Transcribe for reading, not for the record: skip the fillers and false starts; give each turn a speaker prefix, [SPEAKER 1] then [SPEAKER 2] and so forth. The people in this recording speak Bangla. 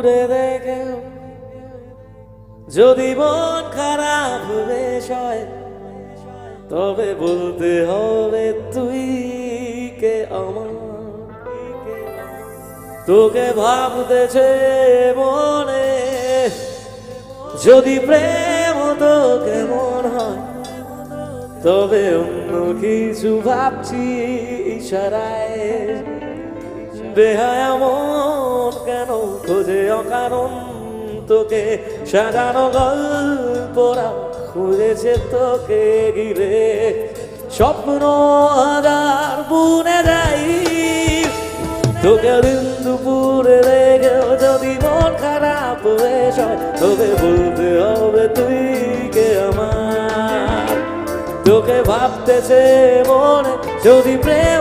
[SPEAKER 1] পুরে দেখে যদি মন খারাপ বেশ হয় তবে বলতে হবে তুই কে আমার। তোকে ভাবতেছে মনে যদি প্রেম তো কেমন হয় তবে অন্য কিছু ভাবছি ইশারায়। বেহায়া মন কেন খোঁজে অকারণ তোকে সাজানো গল্পরা খুঁজেছে তোকে ঘিরে। স্বপ্ন হাজার বুনে যাই তোকে দিন দুপুরে রেখেও যদি মন খারাপ বেশ হয় তবে বলতে হবে তুই কে আমার। তোকে ভাবতেছে মনে যদি প্রেম